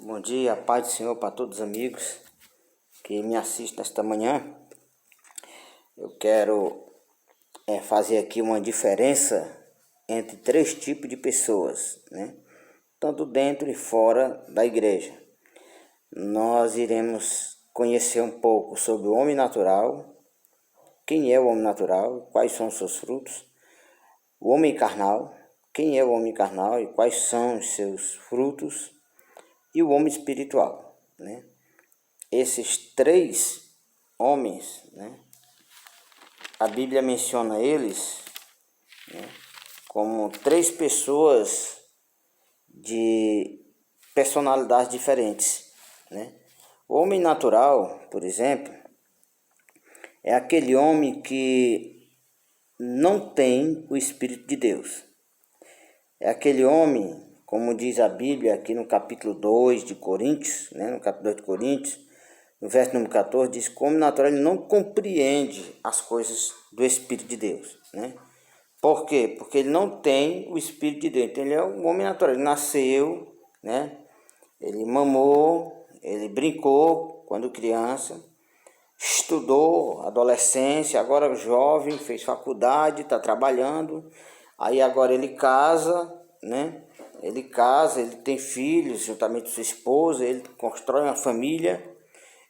Bom dia, paz do Senhor para todos os amigos que me assistem nesta manhã. Eu quero fazer aqui uma diferença entre três tipos de pessoas, né? Tanto dentro e fora da igreja. Nós iremos conhecer um pouco sobre o homem natural, quem é o homem natural, quais são os seus frutos, o homem carnal, quem é o homem carnal e quais são os seus frutos, e o homem espiritual, né? Esses três homens, né, a Bíblia menciona eles, né, como três pessoas de personalidades diferentes, né? O homem natural, por exemplo, é aquele homem que não tem o Espírito de Deus. É aquele homem, como diz a Bíblia aqui no capítulo 2 de Coríntios, né, no capítulo 2 de Coríntios, no verso número 14, diz que o homem natural ele não compreende as coisas do Espírito de Deus, né? Por quê? Porque ele não tem o Espírito de Deus. Então ele é um homem natural, ele nasceu, né? Ele mamou, ele brincou quando criança, estudou, adolescência, agora jovem, fez faculdade, está trabalhando, aí agora ele casa, né? Ele casa, ele tem filhos juntamente com sua esposa, ele constrói uma família,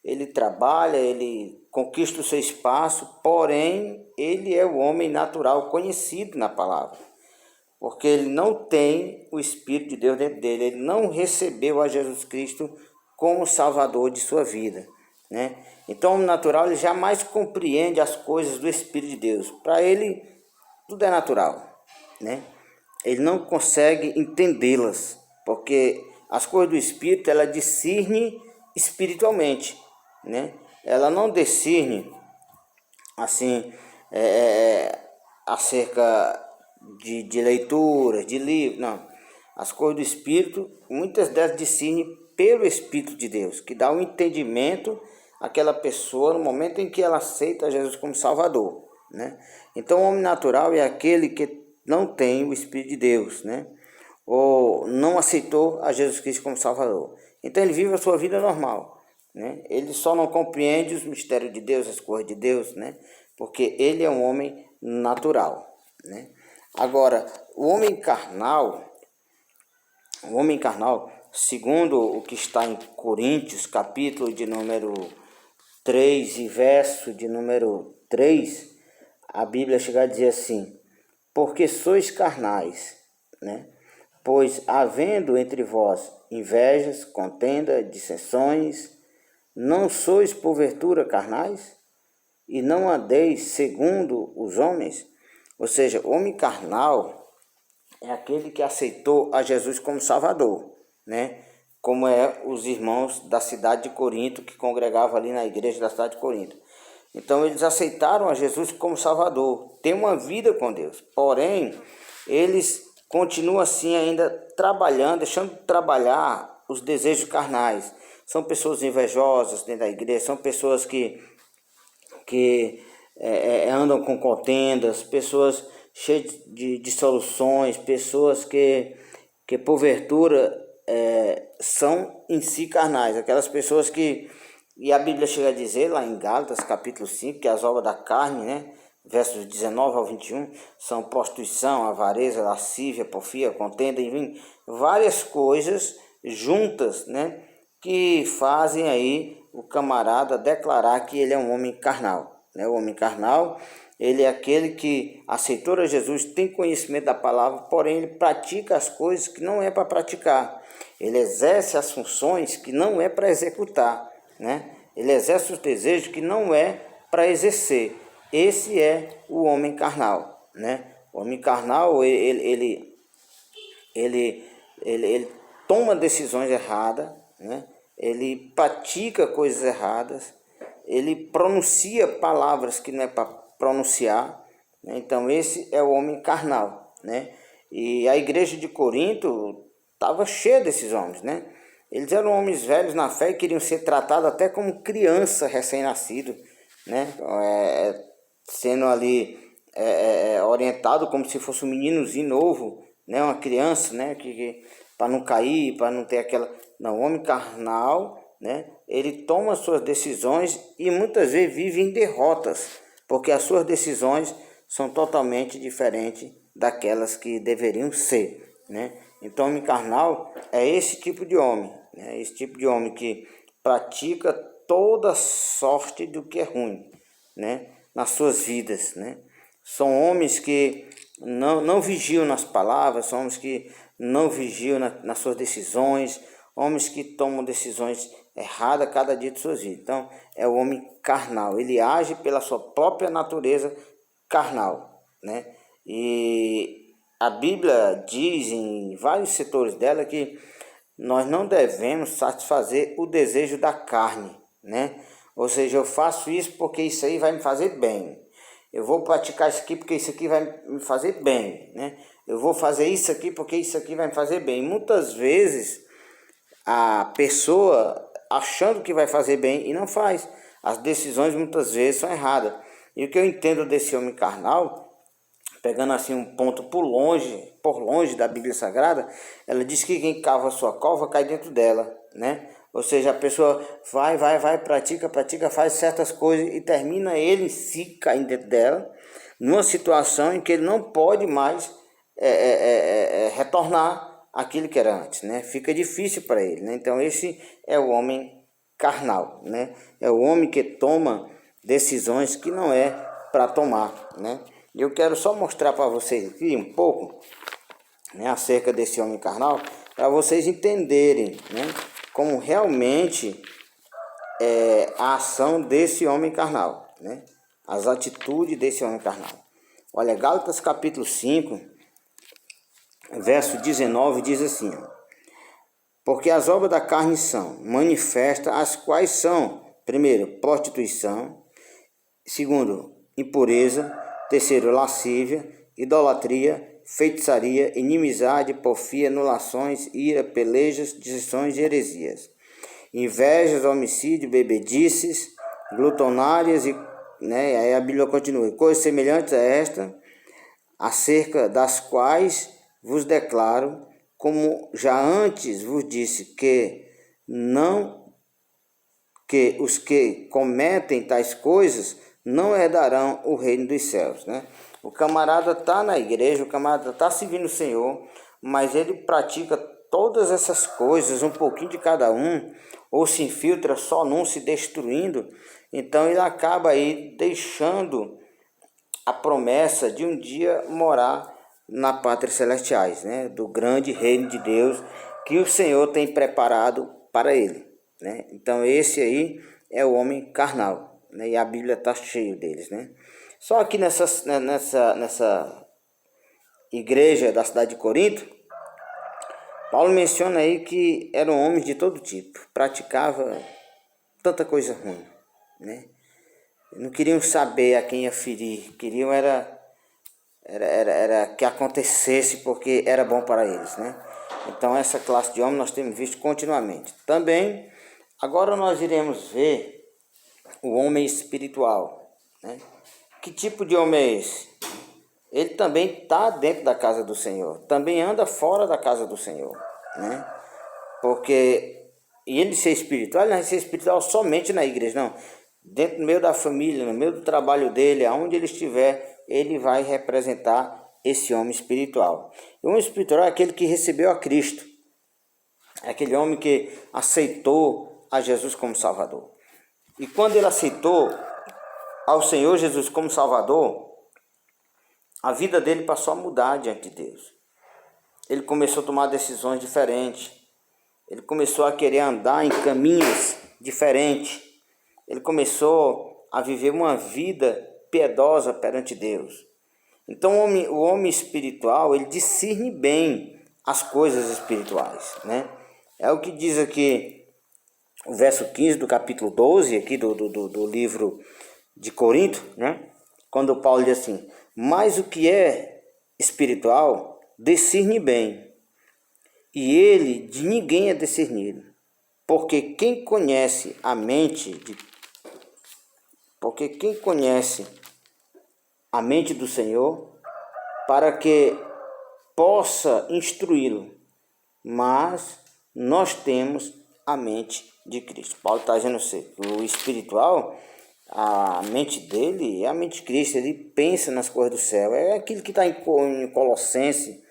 ele trabalha, ele conquista o seu espaço, porém ele é o homem natural conhecido na palavra, porque ele não tem o Espírito de Deus dentro dele, ele não recebeu a Jesus Cristo como Salvador de sua vida, né? Então o homem natural ele jamais compreende as coisas do Espírito de Deus, para ele tudo é natural, né? Ele não consegue entendê-las, porque as coisas do Espírito ela discerne espiritualmente, né? Ela não discerne assim acerca de leituras, de livros, não. As coisas do Espírito, muitas delas discernem pelo Espírito de Deus, que dá um entendimento àquela pessoa no momento em que ela aceita Jesus como Salvador, né? Então o homem natural é aquele que não tem o Espírito de Deus, né? Ou não aceitou a Jesus Cristo como Salvador. Então ele vive a sua vida normal, né? Ele só não compreende os mistérios de Deus, as coisas de Deus, né? Porque ele é um homem natural, né? Agora, o homem carnal, segundo o que está em Coríntios, capítulo de número 3 e verso de número 3, a Bíblia chega a dizer assim: porque sois carnais, né? Pois havendo entre vós invejas, contenda, dissensões, não sois porventura carnais? E não andeis segundo os homens? Ou seja, o homem carnal é aquele que aceitou a Jesus como Salvador, né? Como é os irmãos da cidade de Corinto, que congregavam ali na igreja da cidade de Corinto. Então eles aceitaram a Jesus como Salvador, tem uma vida com Deus, porém eles continuam assim ainda trabalhando, deixando de trabalhar os desejos carnais. São pessoas invejosas dentro da igreja, são pessoas que andam com contendas, pessoas cheias de soluções, pessoas que porventura são em si carnais, aquelas pessoas que, e a Bíblia chega a dizer lá em Gálatas capítulo 5, que as obras da carne, né, versos 19 ao 21, são prostituição, avareza, lascívia, porfia, contenda, enfim, várias coisas juntas, né, que fazem aí o camarada declarar que ele é um homem carnal, né? O homem carnal, ele é aquele que aceitou a Jesus, tem conhecimento da palavra, porém ele pratica as coisas que não é para praticar. Ele exerce as funções que não é para executar, né? Ele exerce os desejos que não é para exercer. Esse é o homem carnal, né? O homem carnal, ele toma decisões erradas, né? Ele pratica coisas erradas, ele pronuncia palavras que não é para pronunciar, né? Então esse é o homem carnal, né? E a igreja de Corinto estava cheia desses homens, né? Eles eram homens velhos na fé e queriam ser tratados até como criança recém-nascido, né? Sendo ali orientado como se fosse um meninozinho novo, né? Uma criança, né? Que para não cair, para não ter aquela... Não, o homem carnal, né, ele toma suas decisões e muitas vezes vive em derrotas, porque as suas decisões são totalmente diferentes daquelas que deveriam ser, né? Então, o homem carnal é esse tipo de homem, né? Esse tipo de homem que pratica toda sorte do que é ruim, né, nas suas vidas, né? São homens que não vigiam nas palavras, são homens que não vigiam nas suas decisões, homens que tomam decisões erradas cada dia de suas vidas. Então, é o homem carnal, ele age pela sua própria natureza carnal, né? E a Bíblia diz em vários setores dela que nós não devemos satisfazer o desejo da carne, né? Ou seja, eu faço isso porque isso aí vai me fazer bem. Eu vou praticar isso aqui porque isso aqui vai me fazer bem, né? Eu vou fazer isso aqui porque isso aqui vai me fazer bem. Muitas vezes a pessoa achando que vai fazer bem e não faz. As decisões muitas vezes são erradas. E o que eu entendo desse homem carnal, pegando assim um ponto por longe da Bíblia Sagrada, ela diz que quem cava a sua cova cai dentro dela, né? Ou seja, a pessoa vai, pratica, faz certas coisas e termina ele em si caindo dentro dela, numa situação em que ele não pode mais retornar aquilo que era antes, né? Fica difícil para ele, né? Então esse é o homem carnal, né? É o homem que toma decisões que não é para tomar, né? Eu quero só mostrar para vocês aqui um pouco, né, acerca desse homem carnal, para vocês entenderem, né, como realmente é a ação desse homem carnal, né, as atitudes desse homem carnal. Olha, Gálatas capítulo 5, verso 19 diz assim: porque as obras da carne são manifestas, as quais são, primeiro, prostituição, segundo, impureza, terceiro, lascívia, idolatria, feitiçaria, inimizade, porfia, anulações, ira, pelejas, dissensões e heresias, invejas, homicídio, bebedices, glutonárias e, né, aí a Bíblia continua, coisas semelhantes a esta, acerca das quais vos declaro, como já antes vos disse, que os que cometem tais coisas não herdarão o reino dos céus, né? O camarada está na igreja, o camarada está servindo o Senhor, mas ele pratica todas essas coisas, um pouquinho de cada um, ou se infiltra só num, se destruindo, então ele acaba aí deixando a promessa de um dia morar na pátria celestiais, né? Do grande reino de Deus que o Senhor tem preparado para ele, né? Então esse aí é o homem carnal, né? E a Bíblia está cheia deles, né? Só aqui nessa igreja da cidade de Corinto, Paulo menciona aí que eram homens de todo tipo, praticava tanta coisa ruim, né? Não queriam saber a quem ia ferir, queriam era que acontecesse porque era bom para eles, né? Então essa classe de homem nós temos visto continuamente. Também, agora nós iremos ver o homem espiritual, né? Que tipo de homem é esse? Ele também está dentro da casa do Senhor, também anda fora da casa do Senhor, né? Porque, e ele ser espiritual, ele não vai ser espiritual somente na igreja, não. Dentro do meio da família, no meio do trabalho dele, aonde ele estiver, ele vai representar esse homem espiritual. E o homem espiritual é aquele que recebeu a Cristo, é aquele homem que aceitou a Jesus como Salvador. E quando ele aceitou ao Senhor Jesus como Salvador, a vida dele passou a mudar diante de Deus. Ele começou a tomar decisões diferentes. Ele começou a querer andar em caminhos diferentes. Ele começou a viver uma vida piedosa perante Deus. Então o homem espiritual, ele discerne bem as coisas espirituais, né? É o que diz aqui o verso 15 do capítulo 12 aqui do livro de Corinto, né? Quando Paulo diz assim: mas o que é espiritual, discerne bem, e ele de ninguém é discernido, porque quem conhece a mente do Senhor, para que possa instruí-lo, mas nós temos a mente de Cristo. Paulo está dizendo assim, que o espiritual, a mente dele é a mente de Cristo, ele pensa nas coisas do céu. É aquilo que está em Colossenses,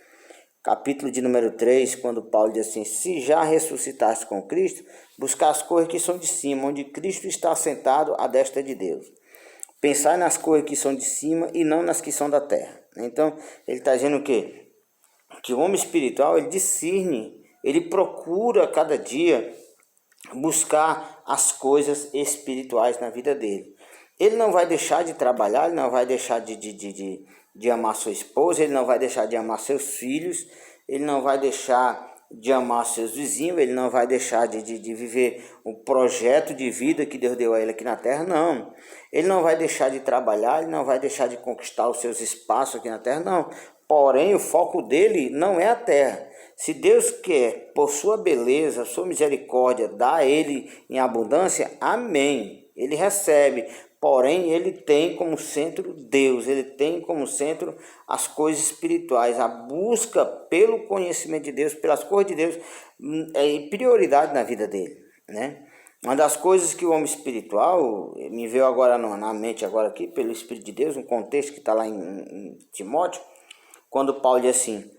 capítulo de número 3, quando Paulo diz assim: se já ressuscitaste com Cristo, buscar as coisas que são de cima, onde Cristo está assentado à destra de Deus. Pensar nas coisas que são de cima e não nas que são da terra. Então, ele está dizendo o quê? Que o homem espiritual, ele discerne, ele procura cada dia buscar as coisas espirituais na vida dele. Ele não vai deixar de trabalhar, ele não vai deixar de amar sua esposa, ele não vai deixar de amar seus filhos, ele não vai deixar de amar seus vizinhos, ele não vai deixar de viver o projeto de vida que Deus deu a ele aqui na terra, não. Ele não vai deixar de trabalhar, ele não vai deixar de conquistar os seus espaços aqui na terra, não. Porém, o foco dele não é a terra. Se Deus quer, por sua beleza, sua misericórdia, dar a ele em abundância, amém. Ele recebe, porém ele tem como centro Deus, ele tem como centro as coisas espirituais. A busca pelo conhecimento de Deus, pelas coisas de Deus, é prioridade na vida dele, né? Uma das coisas que o homem espiritual, me veio agora na mente agora aqui, pelo Espírito de Deus, um contexto que está lá em Timóteo, quando Paulo diz assim: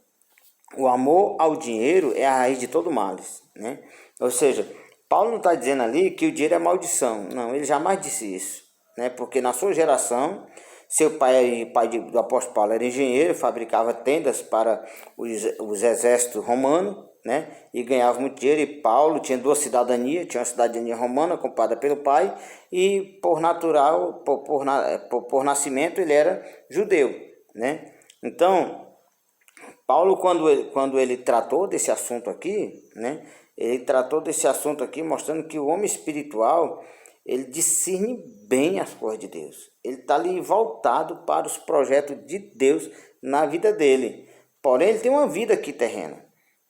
o amor ao dinheiro é a raiz de todo mal, né? Ou seja, Paulo não está dizendo ali que o dinheiro é maldição. Não, ele jamais disse isso, né? Porque na sua geração, seu pai do apóstolo Paulo era engenheiro, fabricava tendas para os exércitos romanos, né? E ganhava muito dinheiro. E Paulo tinha duas cidadanias, tinha uma cidadania romana comprada pelo pai e por natural, por nascimento, ele era judeu, né? Então, Paulo, quando ele tratou desse assunto aqui, né? Ele tratou desse assunto aqui mostrando que o homem espiritual, ele discerne bem as coisas de Deus. Ele está ali voltado para os projetos de Deus na vida dele. Porém, ele tem uma vida aqui terrena.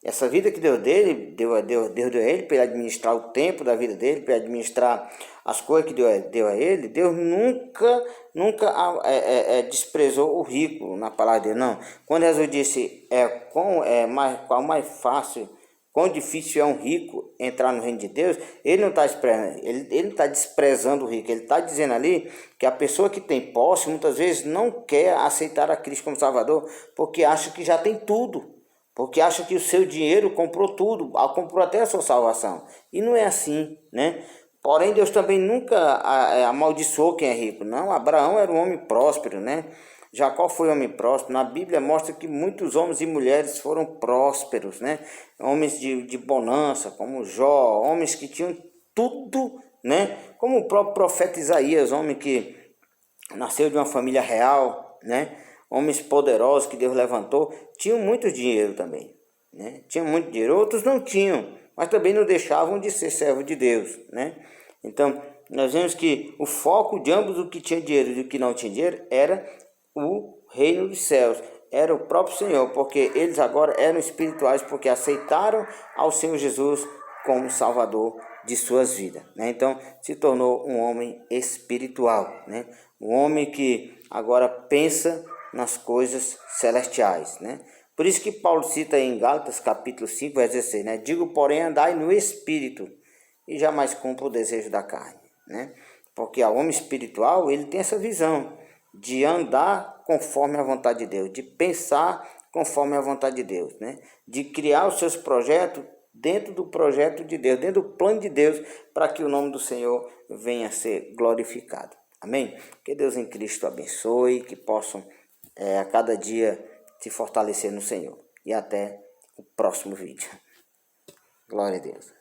Essa vida que Deus deu a ele para ele administrar o tempo da vida dele, para administrar as coisas que Deus deu a ele. Deus nunca desprezou o rico na palavra dele, não. Quando Jesus disse qual mais fácil, quão difícil é um rico entrar no reino de Deus, ele não está desprezando o rico, ele está dizendo ali que a pessoa que tem posse muitas vezes não quer aceitar a Cristo como Salvador, porque acha que já tem tudo. Porque acha que o seu dinheiro comprou tudo, comprou até a sua salvação. E não é assim, né? Porém, Deus também nunca amaldiçoou quem é rico. Não, Abraão era um homem próspero, né? Jacó foi um homem próspero. Na Bíblia mostra que muitos homens e mulheres foram prósperos, né? Homens de bonança, como Jó, homens que tinham tudo, né? Como o próprio profeta Isaías, homem que nasceu de uma família real, né? Homens poderosos que Deus levantou, tinham muito dinheiro também, né? Tinham muito dinheiro, outros não tinham, mas também não deixavam de ser servo de Deus, né? Então, nós vemos que o foco de ambos, o que tinha dinheiro e o que não tinha dinheiro, era o reino dos céus, era o próprio Senhor, porque eles agora eram espirituais, porque aceitaram ao Senhor Jesus como Salvador de suas vidas, né? Então, se tornou um homem espiritual, né? Um homem que agora pensa nas coisas celestiais, né? Por isso que Paulo cita em Gálatas capítulo 5, verso 16, né? Digo, porém, andai no Espírito e jamais cumpra o desejo da carne, né? Porque o homem espiritual, ele tem essa visão de andar conforme a vontade de Deus, de pensar conforme a vontade de Deus, né? De criar os seus projetos dentro do projeto de Deus, dentro do plano de Deus, para que o nome do Senhor venha a ser glorificado. Amém? Que Deus em Cristo abençoe, que possam a cada dia se fortalecer no Senhor. E até o próximo vídeo. Glória a Deus.